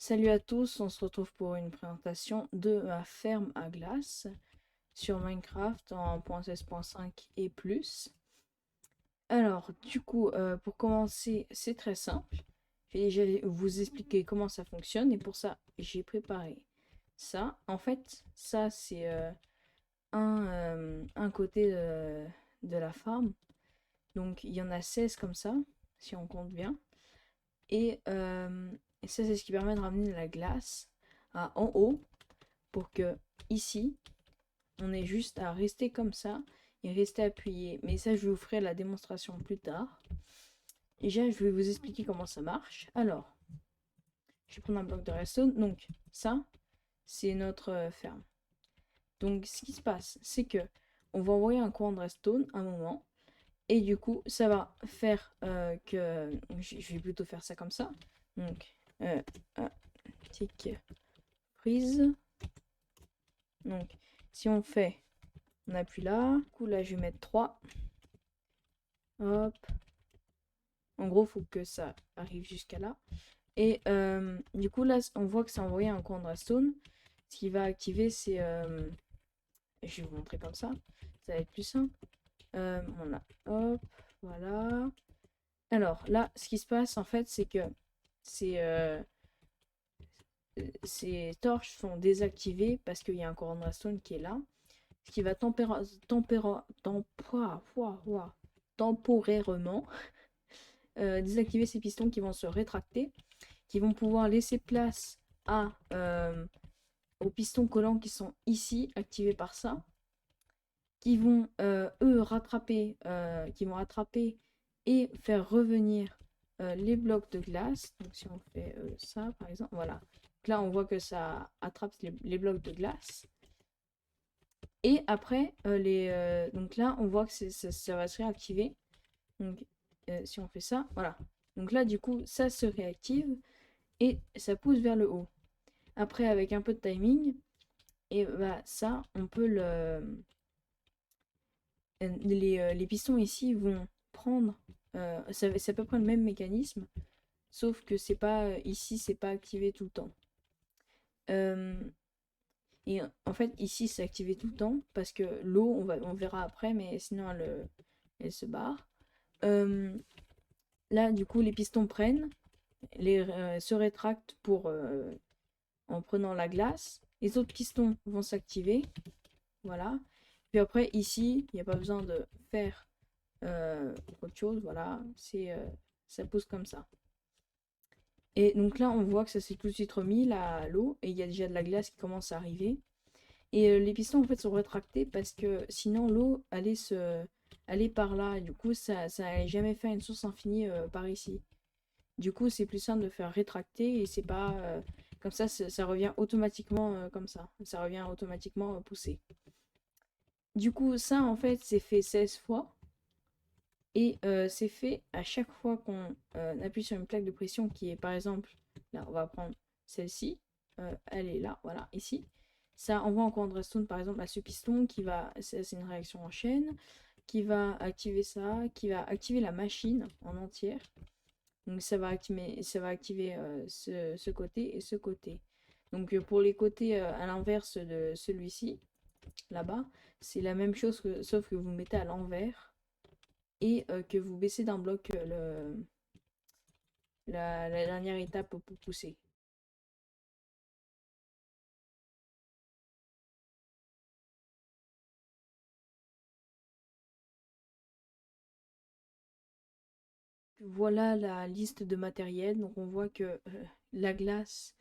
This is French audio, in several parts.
Salut à tous, on se retrouve pour une présentation de la ferme à glace sur Minecraft en 1.16.5 et plus. Alors, du coup, pour commencer, c'est très simple. Je vais déjà vous expliquer comment ça fonctionne et pour ça, j'ai préparé ça. En fait, ça, c'est un côté de la farm. Donc, il y en a 16 comme ça, si on compte bien. Et ça, c'est ce qui permet de ramener de la glace en haut pour que ici, on ait juste à rester comme ça et rester appuyé. Mais ça, je vous ferai la démonstration plus tard. Déjà, je vais vous expliquer comment ça marche. Alors, je vais prendre un bloc de redstone. Donc, ça, c'est notre ferme. Donc, ce qui se passe, c'est que on va envoyer un courant de redstone à un moment. Et du coup, ça va faire que... Je vais plutôt faire ça comme ça. Donc, un tick prise. Donc, si on fait, on appuie là. Du coup, là, je vais mettre 3. Hop. En gros, il faut que ça arrive jusqu'à là. Et du coup, là, on voit que ça a envoyé un courant de redstone. Ce qui va activer, c'est... je vais vous montrer comme ça. Ça va être plus simple. Voilà. Hop. Voilà. Alors, là, ce qui se passe, en fait, c'est que ces torches sont désactivées parce qu'il y a un courant de redstone qui est là. Ce qui va temporairement désactiver ces pistons qui vont se rétracter, qui vont pouvoir laisser place aux pistons collants qui sont ici, activés par ça, qui vont eux rattraper et faire revenir les blocs de glace. Donc si on fait ça par exemple, voilà. Donc là on voit que ça attrape les blocs de glace. Et après, donc là, on voit que ça va se réactiver. Donc, si on fait ça, voilà. Donc là, du coup, ça se réactive et ça pousse vers le haut. Après, avec un peu de timing, et bah ça, on peut les pistons ici vont prendre. C'est à peu près le même mécanisme, sauf que c'est pas ici, c'est pas activé tout le temps. Euh, et en fait, ici, c'est activé tout le temps parce que l'eau, on verra après, mais sinon elle se barre. Là, du coup, les pistons prennent, se rétractent en prenant la glace. Les autres pistons vont s'activer. Voilà. Puis après, ici, il n'y a pas besoin de faire autre chose. Voilà. Ça pousse comme ça. Et donc là, on voit que ça s'est tout de suite remis là, à l'eau. Et il y a déjà de la glace qui commence à arriver. Et les pistons, en fait, sont rétractés parce que sinon, l'eau allait par là. Et du coup, ça n'allait jamais faire une source infinie par ici. Du coup, c'est plus simple de faire rétracter et c'est pas comme ça revient automatiquement comme ça. Ça revient automatiquement poussé. Du coup, ça en fait, c'est fait 16 fois et c'est fait à chaque fois qu'on appuie sur une plaque de pression qui est par exemple, là, on va prendre celle-ci, elle est là, voilà, ici. Ça envoie en courant de redstone par exemple à ce piston qui va, c'est une réaction en chaîne, qui va activer ça, qui va activer la machine en entière. Donc ça va activer ce côté et ce côté. Donc pour les côtés à l'inverse de celui-ci, là-bas, c'est la même chose sauf que vous mettez à l'envers et que vous baissez d'un bloc la dernière étape pour pousser. Voilà la liste de matériel. Donc on voit que la glace,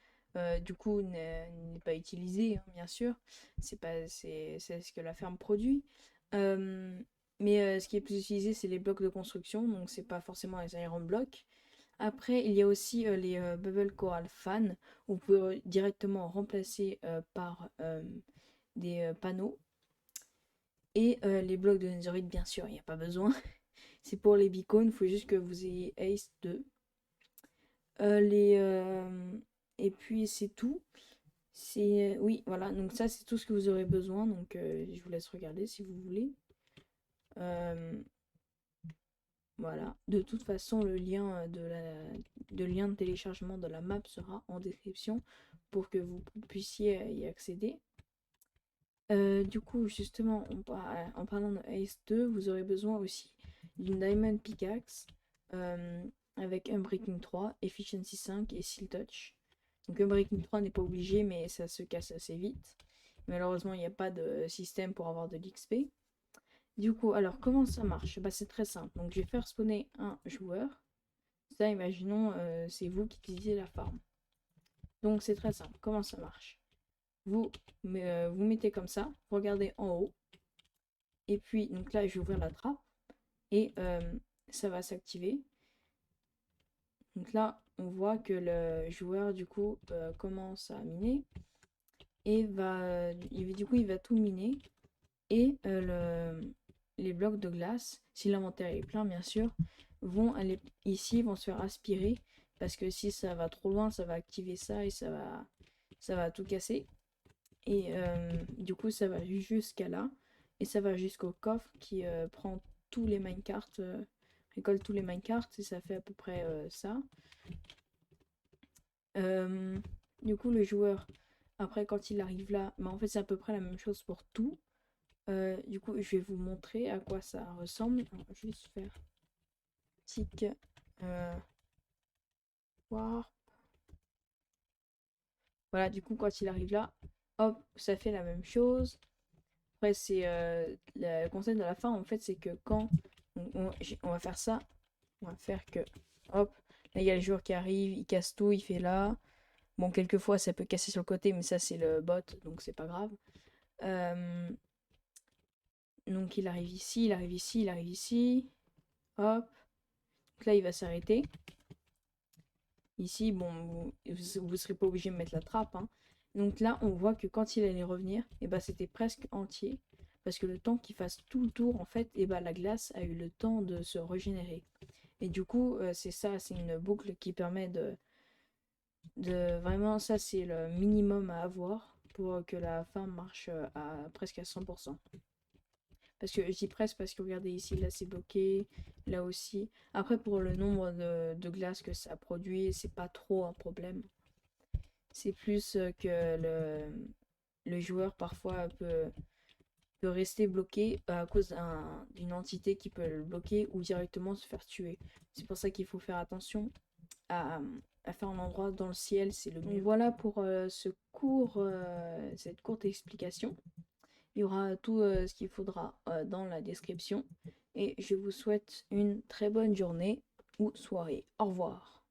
du coup, n'est pas utilisée, hein, bien sûr. C'est ce que la ferme produit. Euh, mais ce qui est plus utilisé, c'est les blocs de construction. Donc c'est pas forcément les iron blocks. Après, il y a aussi les Bubble Coral Fan. Vous pouvez directement remplacer par des panneaux. Et les blocs de netherite, bien sûr, il n'y a pas besoin. C'est pour les beacons, il faut juste que vous ayez Ace 2. Les, et puis c'est tout. Oui, voilà, donc ça c'est tout ce que vous aurez besoin. Donc je vous laisse regarder si vous voulez. Euh, Voilà. De toute façon, le lien de lien de téléchargement de la map sera en description pour que vous puissiez y accéder. Du coup, justement, en parlant de Ace 2, vous aurez besoin aussi d'une Diamond Pickaxe avec Unbreaking 3, Efficiency 5 et Seal Touch. Donc Unbreaking 3 n'est pas obligé, mais ça se casse assez vite. Malheureusement, il n'y a pas de système pour avoir de l'XP. Du coup, alors comment ça marche? Bah, c'est très simple. Donc je vais faire spawner un joueur. Ça, imaginons, c'est vous qui utilisez la farm. Donc c'est très simple. Comment ça marche? Vous, vous mettez comme ça, regardez en haut. Et puis, donc là, je vais ouvrir la trappe. Et ça va s'activer. Donc là, on voit que le joueur, du coup, commence à miner. Et du coup, il va tout miner. Et les blocs de glace, si l'inventaire est plein, bien sûr, vont aller ici, vont se faire aspirer. Parce que si ça va trop loin, ça va activer ça et ça va tout casser. Et du coup, ça va jusqu'à là. Et ça va jusqu'au coffre qui prend tous les minecarts, récolte tous les minecarts. Et ça fait à peu près ça. Du coup, le joueur, après, quand il arrive là, mais en fait, c'est à peu près la même chose pour tout. Du coup, je vais vous montrer à quoi ça ressemble. Alors, je vais juste faire tic warp. Voilà, du coup, quand il arrive là, hop, ça fait la même chose. Après, c'est le concept de la fin, en fait, c'est que quand on va faire ça, on va faire que, hop, là, il y a le joueur qui arrive, il casse tout, il fait là. Bon, quelquefois, ça peut casser sur le côté, mais ça, c'est le bot, donc c'est pas grave. Donc, il arrive ici, il arrive ici, il arrive ici. Hop. Donc là, il va s'arrêter. Ici, bon, vous serez pas obligé de mettre la trappe, hein. Donc là, on voit que quand il allait revenir, et bah, c'était presque entier. Parce que le temps qu'il fasse tout le tour, en fait, et bah, la glace a eu le temps de se régénérer. Et du coup, c'est ça, c'est une boucle qui permet de vraiment, ça, c'est le minimum à avoir pour que la farm marche à presque à 100%. Parce que je dis presque parce que regardez ici, là c'est bloqué, là aussi. Après, pour le nombre de glaces que ça produit, c'est pas trop un problème. C'est plus que le joueur parfois peut rester bloqué à cause d'une entité qui peut le bloquer ou directement se faire tuer. C'est pour ça qu'il faut faire attention à, à faire un endroit dans le ciel, c'est le mieux. Donc voilà pour cette courte explication. Il y aura tout ce qu'il faudra dans la description. Et je vous souhaite une très bonne journée ou soirée. Au revoir.